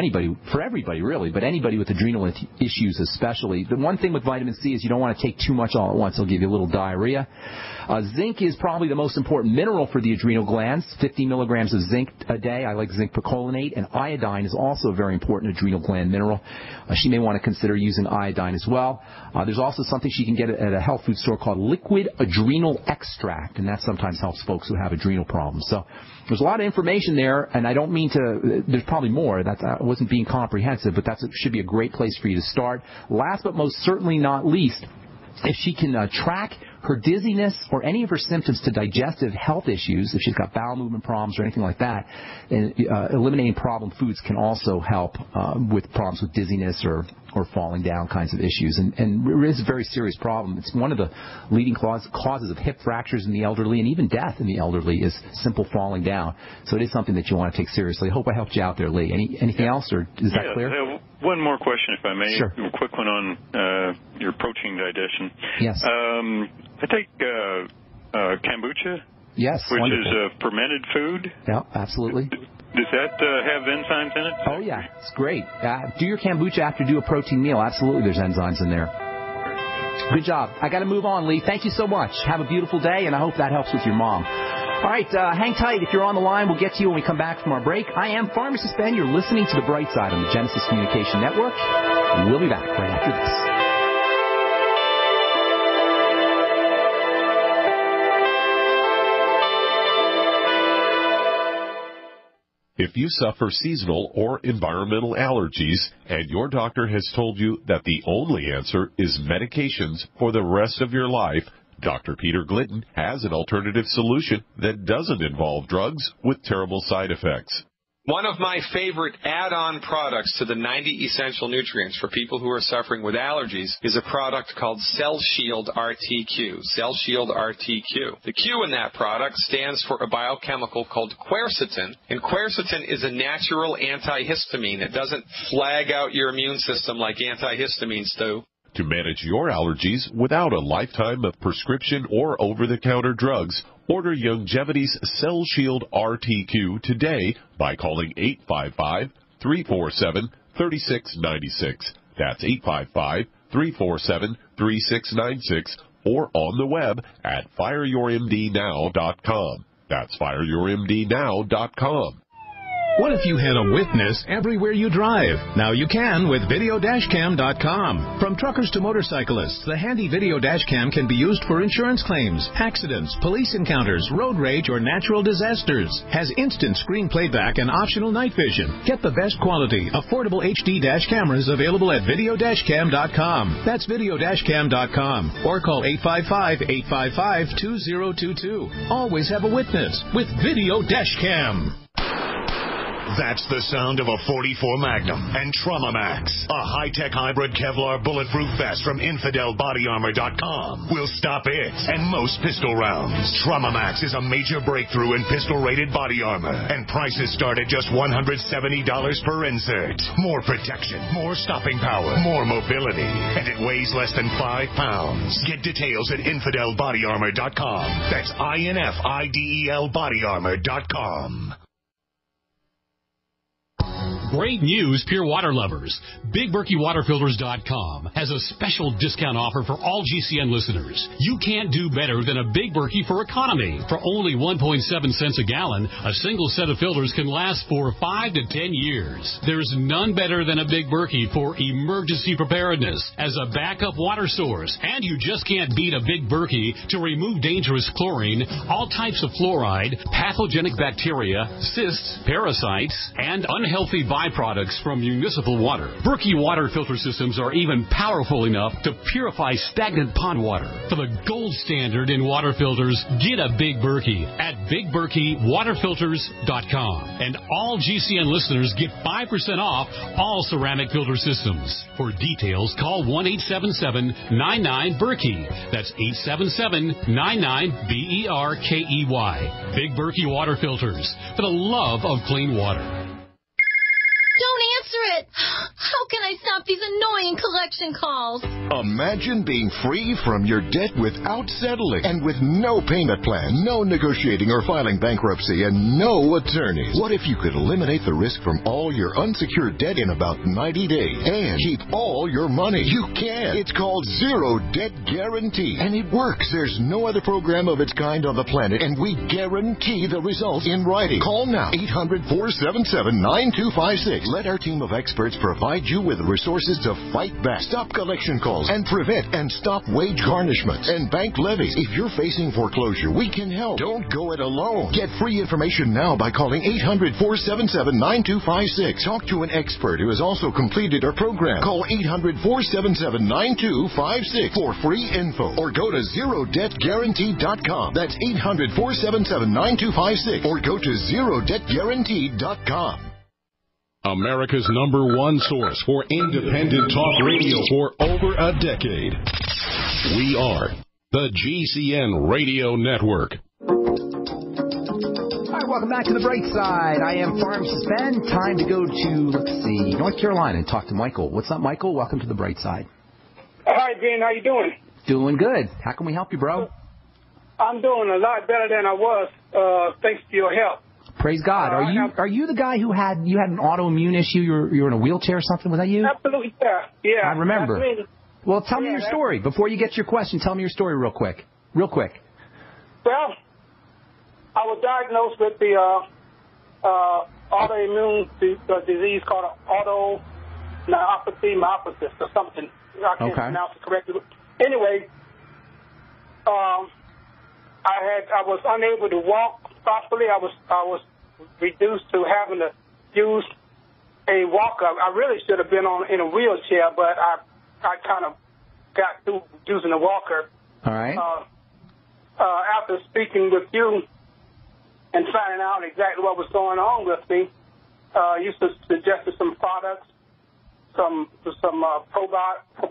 everybody really, but anybody with adrenal issues especially. The one thing with vitamin C is you don't want to take too much all at once. It'll give you a little diarrhea. Zinc is probably the most important mineral for the adrenal glands, 50 milligrams of zinc a day. I like zinc percolinate, and iodine is also a very important adrenal gland mineral. She may want to consider using iodine as well. There's also something she can get at a health food store called liquid adrenal extract, and that sometimes helps folks who have adrenal problems. So there's a lot of information there, and I don't mean to, there's probably more. I wasn't being comprehensive, but that should be a great place for you to start. Last but most certainly not least, if she can track her dizziness or any of her symptoms to digestive health issues, if she's got bowel movement problems or anything like that, and eliminating problem foods can also help with problems with dizziness or falling down kinds of issues. And it is a very serious problem. It's one of the leading causes of hip fractures in the elderly, and even death in the elderly is simple falling down. So it is something that you want to take seriously. I hope I helped you out there, Lee. Anything else, or is that clear? One more question, if I may. Sure. A quick one on your protein digestion. Yes. I take kombucha. Yes, which wonderful. is a fermented food. Yeah, absolutely. Does that have enzymes in it? Oh, yeah. It's great. Do your kombucha after you do a protein meal. Absolutely, there's enzymes in there. Good job. I got to move on, Lee. Thank you so much. Have a beautiful day, and I hope that helps with your mom. All right, hang tight. If you're on the line, we'll get to you when we come back from our break. I am Pharmacist Ben. You're listening to The Bright Side on the Genesis Communication Network. We'll be back right after this. If you suffer seasonal or environmental allergies and your doctor has told you that the only answer is medications for the rest of your life, Dr. Peter Glidden has an alternative solution that doesn't involve drugs with terrible side effects. One of my favorite add-on products to the 90 essential nutrients for people who are suffering with allergies is a product called Cell Shield RTQ. Cell Shield RTQ. The Q in that product stands for a biochemical called quercetin, and quercetin is a natural antihistamine. It doesn't flag out your immune system like antihistamines do. To manage your allergies without a lifetime of prescription or over-the-counter drugs, order Youngevity's Cell Shield RTQ today by calling 855-347-3696. That's 855-347-3696, or on the web at fireyourmdnow.com. That's fireyourmdnow.com. What if you had a witness everywhere you drive? Now you can with videodashcam.com. From truckers to motorcyclists, the handy video dashcam can be used for insurance claims, accidents, police encounters, road rage, or natural disasters. Has instant screen playback and optional night vision. Get the best quality, affordable HD dash cameras available at videodashcam.com. That's videodashcam.com. Or call 855-855-2022. Always have a witness with Video Dashcam. That's the sound of a .44 Magnum and Trauma Max, a high-tech hybrid Kevlar bulletproof vest from InfidelBodyArmor.com will stop it and most pistol rounds. Trauma Max is a major breakthrough in pistol-rated body armor, and prices start at just $170 per insert. More protection, more stopping power, more mobility, and it weighs less than 5 pounds. Get details at InfidelBodyArmor.com. That's INFIDEL BodyArmor.com. Great news, pure water lovers. BigBerkeyWaterFilters.com has a special discount offer for all GCN listeners. You can't do better than a Big Berkey for economy. For only 1.7 cents a gallon, a single set of filters can last for 5 to 10 years. There's none better than a Big Berkey for emergency preparedness as a backup water source. And you just can't beat a Big Berkey to remove dangerous chlorine, all types of fluoride, pathogenic bacteria, cysts, parasites, and unhealthy byproducts from municipal water. Berkey water filter systems are even powerful enough to purify stagnant pond water. For the gold standard in water filters, get a Big Berkey at BigBerkeyWaterFilters.com. And all GCN listeners get 5% off all ceramic filter systems. For details, call 1-877-99-BERKEY. That's 877-99-BERKEY. Big Berkey Water Filters, for the love of clean water. Don't answer it. How can I stop these annoying collection calls? Imagine being free from your debt without settling and with no payment plan, no negotiating or filing bankruptcy, and no attorneys. What if you could eliminate the risk from all your unsecured debt in about 90 days and keep all your money? You can. It's called Zero Debt Guarantee, and it works. There's no other program of its kind on the planet, and we guarantee the results in writing. Call now, 800-477-9256. Let our team of experts provide you with resources to fight back, stop collection calls, and prevent and stop wage garnishments and bank levies. If you're facing foreclosure, we can help. Don't go it alone. Get free information now by calling 800-477-9256. Talk to an expert who has also completed our program. Call 800-477-9256 for free info, or go to ZeroDebtGuarantee.com. That's 800-477-9256, or go to ZeroDebtGuarantee.com. America's #1 source for independent talk radio for over a decade. We are the GCN Radio Network. All right, welcome back to the Bright Side. I am Pharmacist Ben. Time to go to, North Carolina and talk to Michael. What's up, Michael? Welcome to the Bright Side. Hi, Ben. How you doing? Doing good. How can we help you, bro? I'm doing a lot better than I was, thanks to your help. Praise God. Are you the guy who had an autoimmune issue? You were in a wheelchair or something? Was that you? Absolutely, yeah. I remember. That's me. Well, tell me your story. Before you get to your question, tell me your story real quick. Real quick. Well, I was diagnosed with the autoimmune disease called myopathy or something. I can't pronounce it correctly. Anyway, I was unable to walk properly. I was reduced to having to use a walker. I really should have been in a wheelchair, but I kind of got through using a walker. All right. After speaking with you and finding out exactly what was going on with me, you suggested some products, some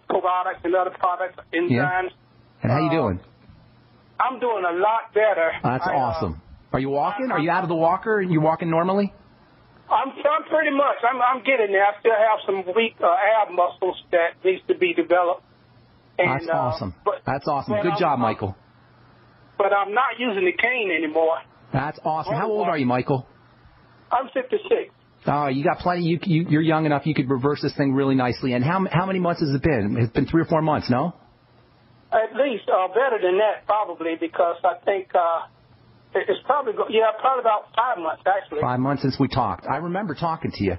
probiotics and other products, enzymes. Yeah. And how you doing? I'm doing a lot better. That's awesome. Are you walking? Are you out of the walker and you're walking normally? I'm pretty much. I'm getting there. I still have some weak ab muscles that needs to be developed. And, that's awesome. That's awesome. Good job, Michael. But I'm not using the cane anymore. That's awesome. How old are you, Michael? I'm 56. Oh, you got plenty. You're young enough. You could reverse this thing really nicely. And how many months has it been? It's been 3 or 4 months, no? At least better than that, probably, because I think it's probably about 5 months, actually. 5 months since we talked. I remember talking to you.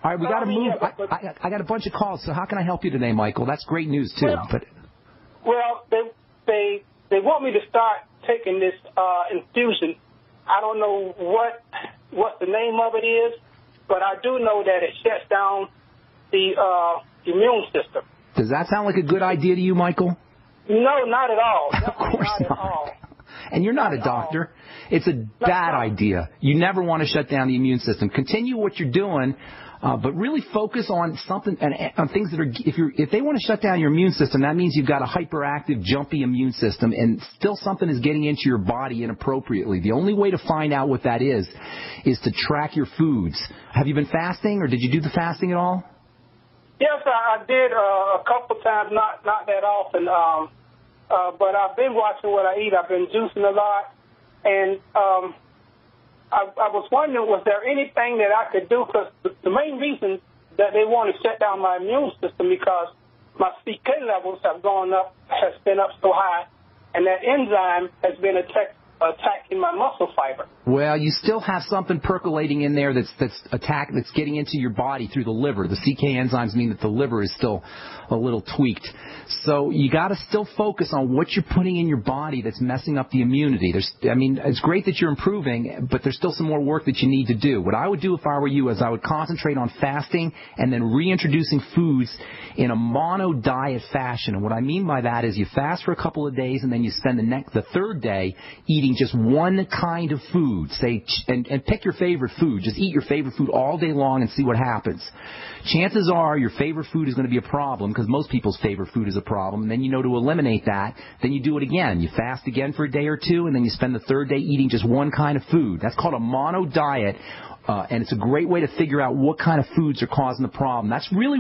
All right, we got to move. Yeah, I got a bunch of calls, so how can I help you today, Michael? That's great news, too. Well, they want me to start taking this infusion. I don't know what the name of it is, but I do know that it shuts down the immune system. Does that sound like a good idea to you, Michael? No, not at all. Of course not. At all. And you're not a doctor. It's a bad idea. You never want to shut down the immune system. Continue what you're doing. But really focus on something and on things that are. If they want to shut down your immune system, that means you've got a hyperactive, jumpy immune system, and still something is getting into your body inappropriately. The only way to find out what that is to track your foods. Have you been fasting, or did you do the fasting at all? Yes, I did a couple times, not that often. But I've been watching what I eat. I've been juicing a lot, and I was wondering, was there anything that I could do? Because the main reason that they want to shut down my immune system because my CK levels have been up so high, and that enzyme has been attacking my muscle fiber. Well, you still have something percolating in there that's getting into your body through the liver. The CK enzymes mean that the liver is still a little tweaked. So you got to still focus on what you're putting in your body that's messing up the immunity. It's great that you're improving, but there's still some more work that you need to do. What I would do if I were you is I would concentrate on fasting and then reintroducing foods in a mono diet fashion. And what I mean by that is you fast for a couple of days and then you spend the third day eating just one kind of food. And pick your favorite food. Just eat your favorite food all day long and see what happens. Chances are your favorite food is going to be a problem because most people's favorite food is a problem. And then you know to eliminate that. Then you do it again. You fast again for a day or two, and then you spend the third day eating just one kind of food. That's called a mono diet. And it's a great way to figure out what kind of foods are causing the problem. That's really,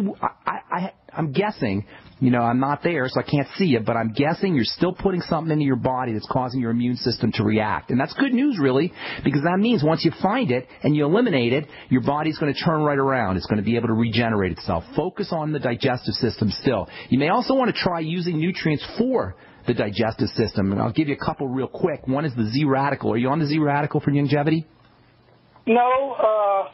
I'm guessing, I'm not there, so I can't see it, but I'm guessing you're still putting something into your body that's causing your immune system to react. And that's good news, really, because that means once you find it and you eliminate it, your body's going to turn right around. It's going to be able to regenerate itself. Focus on the digestive system still. You may also want to try using nutrients for the digestive system, and I'll give you a couple real quick. One is the Z-Radical. Are you on the Z-Radical for longevity? No.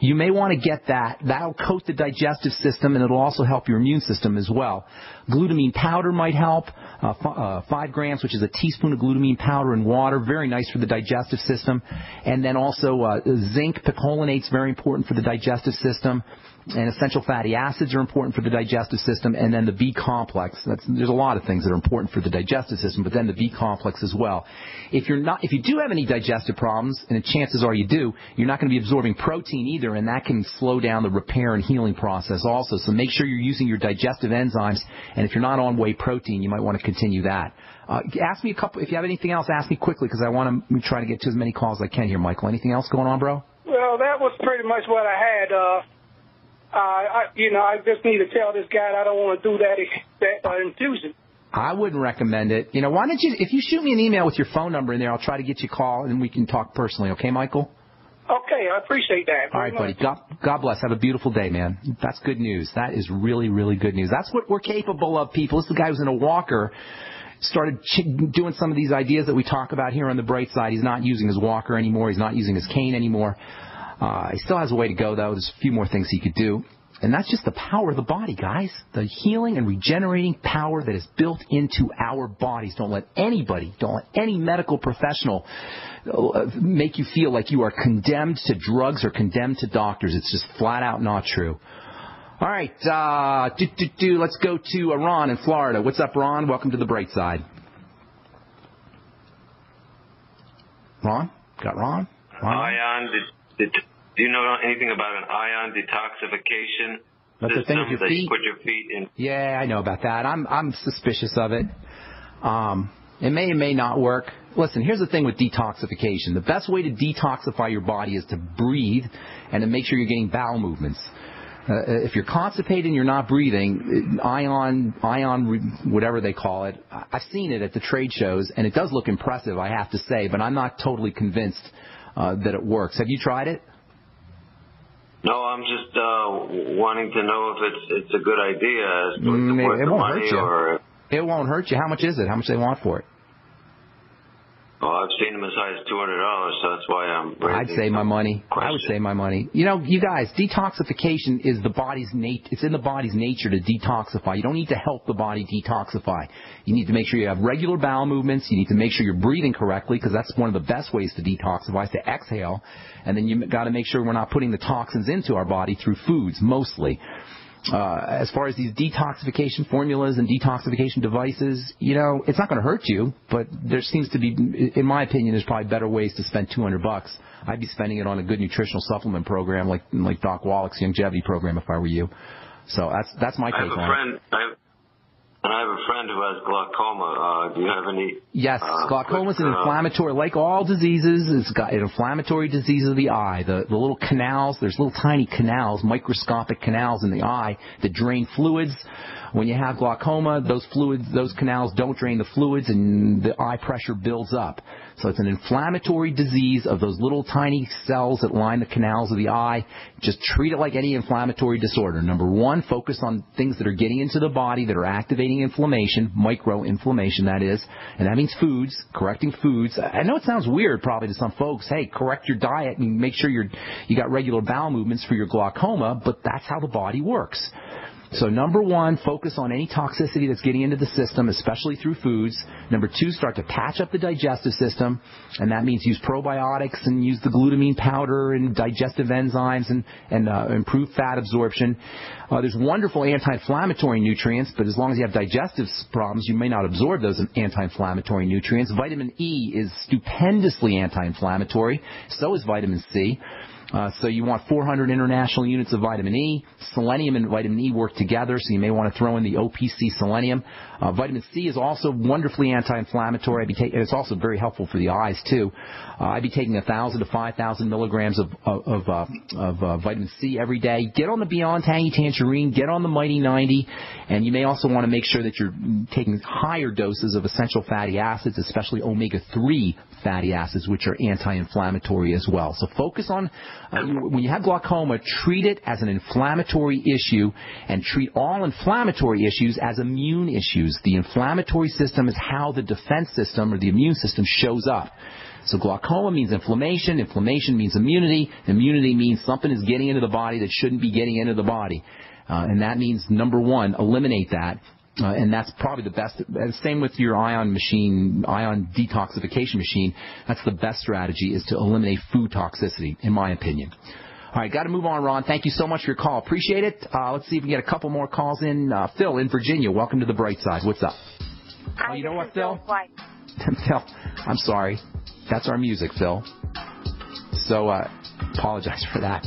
You may want to get that. That'll coat the digestive system, and it'll also help your immune system as well. Glutamine powder might help. 5 grams, which is a teaspoon of glutamine powder in water. Very nice for the digestive system. And then also zinc, picolinate's very important for the digestive system. And essential fatty acids are important for the digestive system, and then the B complex. There's a lot of things that are important for the digestive system, but then the B complex as well. If you do have any digestive problems, and the chances are you do, you're not going to be absorbing protein either, and that can slow down the repair and healing process also. So make sure you're using your digestive enzymes, and if you're not on whey protein, you might want to continue that. Ask me if you have anything else, ask me quickly, because I want to try to get to as many calls as I can here, Michael. Anything else going on, bro? Well, that was pretty much what I had. I just need to tell this guy I don't want to do that infusion. I wouldn't recommend it. Why don't you, if you shoot me an email with your phone number in there, I'll try to get you a call and we can talk personally. Okay, Michael? Okay, I appreciate that. All right, buddy. God bless. Have a beautiful day, man. That's good news. That is really, really good news. That's what we're capable of, people. This is the guy who's in a walker. Started doing some of these ideas that we talk about here on the bright side. He's not using his walker anymore. He's not using his cane anymore. He still has a way to go, though. There's a few more things he could do. And that's just the power of the body, guys. The healing and regenerating power that is built into our bodies. Don't let any medical professional make you feel like you are condemned to drugs or condemned to doctors. It's just flat out not true. All right. Let's go to Ron in Florida. What's up, Ron? Welcome to the bright side. Ron? Got Ron? Ion, do you know anything about an ion detoxification That's the thing with your feet? Put your feet in. Yeah, I know about that. I'm suspicious of it. It may or may not work. Listen, here's the thing with detoxification. The best way to detoxify your body is to breathe and to make sure you're getting bowel movements. If you're constipated and you're not breathing, ion, whatever they call it, I've seen it at the trade shows, and it does look impressive, I have to say, but I'm not totally convinced that it works. Have you tried it? No, I'm just wanting to know if it's a good idea. It won't hurt you. It won't hurt you. How much is it? How much do they want for it? Oh, I've seen them as high as $200, so that's why I'm. I'd save my money. I would save my money. You know, you guys, detoxification is the body's It's in the body's nature to detoxify. You don't need to help the body detoxify. You need to make sure you have regular bowel movements. You need to make sure you're breathing correctly, because that's one of the best ways to detoxify, is to exhale. And then you got to make sure we're not putting the toxins into our body through foods, mostly. As far as these detoxification formulas and detoxification devices, it's not going to hurt you, but there seems to be, in my opinion, there's probably better ways to spend $200. I'd be spending it on a good nutritional supplement program like Doc Wallach's longevity program if I were you. So that's my take on it. I have a friend who has glaucoma. Do you have any? Yes, glaucoma is an inflammatory, like all diseases, it's got an inflammatory disease of the eye. The little canals, there's little tiny canals, microscopic canals in the eye that drain fluids. When you have glaucoma, those canals don't drain the fluids and the eye pressure builds up. So it's an inflammatory disease of those little tiny cells that line the canals of the eye. Just treat it like any inflammatory disorder. Number one, focus on things that are getting into the body that are activating inflammation, microinflammation that is, and that means foods, correcting foods. I know it sounds weird probably to some folks. Hey, correct your diet and make sure you got regular bowel movements for your glaucoma, but that's how the body works. So number one, focus on any toxicity that's getting into the system, especially through foods. Number two, start to patch up the digestive system, and that means use probiotics and use the glutamine powder and digestive enzymes and improve fat absorption. There's wonderful anti-inflammatory nutrients, but as long as you have digestive problems, you may not absorb those anti-inflammatory nutrients. Vitamin E is stupendously anti-inflammatory. So is vitamin C. So you want 400 international units of vitamin E. Selenium and vitamin E work together, so you may want to throw in the OPC selenium. Vitamin C is also wonderfully anti-inflammatory. It's also very helpful for the eyes, too. I'd be taking 1,000 to 5,000 milligrams of vitamin C every day. Get on the Beyond Tangy Tangerine. Get on the Mighty 90. And you may also want to make sure that you're taking higher doses of essential fatty acids, especially omega-3 fatty acids, which are anti-inflammatory as well. So focus on, when you have glaucoma, treat it as an inflammatory issue and treat all inflammatory issues as immune issues. The inflammatory system is how the defense system or the immune system shows up. So glaucoma means inflammation. Inflammation means immunity. Immunity means something is getting into the body that shouldn't be getting into the body. And that means, number one, eliminate that. And that's probably the best. Same with your ion detoxification machine. That's the best strategy, is to eliminate food toxicity, in my opinion. All right, got to move on, Ron. Thank you so much for your call. Appreciate it. Let's see if we can get a couple more calls in. Phil in Virginia, welcome to the Bright Side. What's up? Hi, you know what, Phil? Phil, I'm sorry. That's our music, Phil. So apologize for that.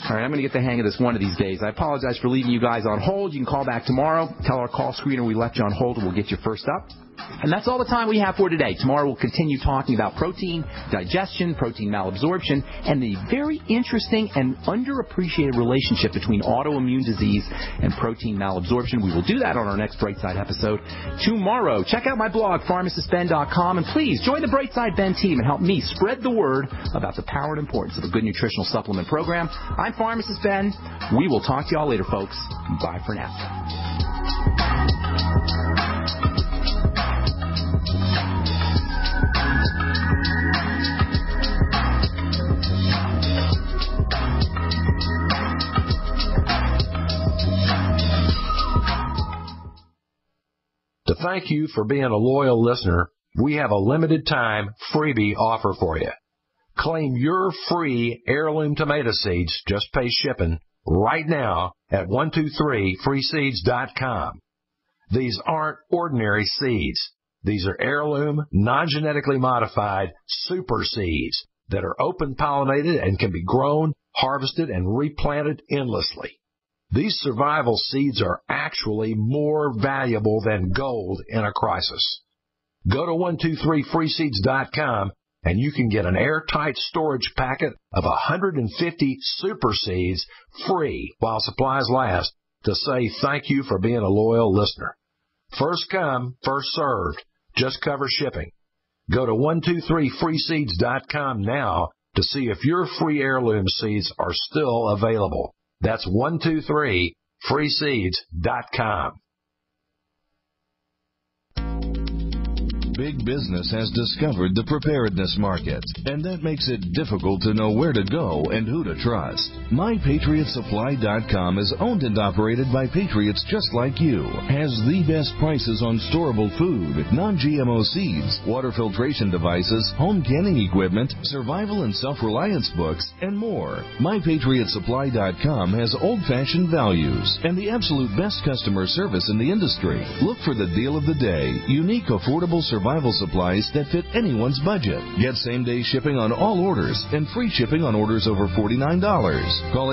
All right, I'm going to get the hang of this one of these days. I apologize for leaving you guys on hold. You can call back tomorrow. Tell our call screener we left you on hold, and we'll get you first up. And that's all the time we have for today. Tomorrow we'll continue talking about protein, digestion, protein malabsorption, and the very interesting and underappreciated relationship between autoimmune disease and protein malabsorption. We will do that on our next Brightside episode tomorrow. Check out my blog, pharmacistben.com, and please join the Brightside Ben team and help me spread the word about the power and importance of a good nutritional supplement program. I'm Pharmacist Ben. We will talk to y'all later, folks. Bye for now. To thank you for being a loyal listener, we have a limited time freebie offer for you. Claim your free heirloom tomato seeds, just pay shipping, right now at 123freeseeds.com. These aren't ordinary seeds. These are heirloom, non-genetically modified super seeds that are open pollinated and can be grown, harvested, and replanted endlessly. These survival seeds are actually more valuable than gold in a crisis. Go to 123freeseeds.com and you can get an airtight storage packet of 150 super seeds free while supplies last to say thank you for being a loyal listener. First come, first served. Just cover shipping. Go to 123freeseeds.com now to see if your free heirloom seeds are still available. That's 123freeseeds.com. big business has discovered the preparedness market, and that makes it difficult to know where to go and who to trust. MyPatriotSupply.com is owned and operated by patriots just like you, has the best prices on storable food, non-GMO seeds, water filtration devices, home canning equipment, survival and self-reliance books, and more. MyPatriotSupply.com has old-fashioned values and the absolute best customer service in the industry. Look for the deal of the day, unique, affordable survival supplies that fit anyone's budget. Get same-day shipping on all orders and free shipping on orders over $49. Call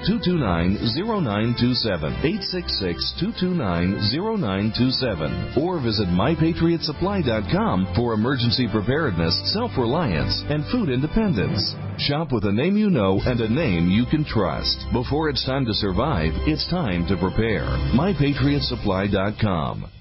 866-229-0927, 866-229-0927, or visit MyPatriotSupply.com for emergency preparedness, self-reliance, and food independence. Shop with a name you know and a name you can trust. Before it's time to survive, it's time to prepare. MyPatriotSupply.com.